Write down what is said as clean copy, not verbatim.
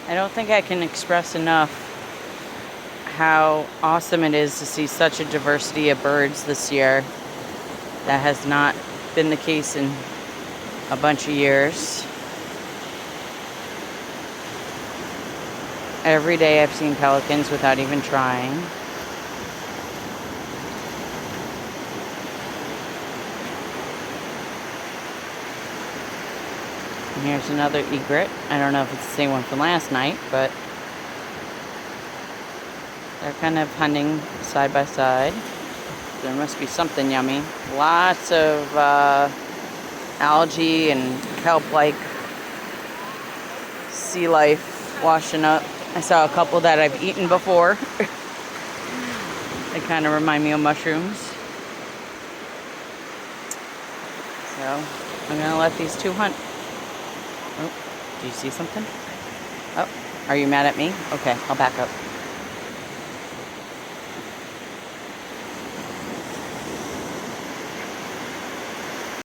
I don't think I can express enough how awesome it is to see such a diversity of birds this year. That has not been the case in a bunch of years. Every day I've seen pelicans without even trying. And here's another egret. I don't know if it's the same one from last night, but they're kind of hunting side by side. There must be something yummy. Lots of algae and kelp-like sea life washing up. I saw a couple that I've eaten before. They kind of remind me of mushrooms. So I'm going to let these two hunt. Oh, do you see something? Oh, are you mad at me? Okay, I'll back up.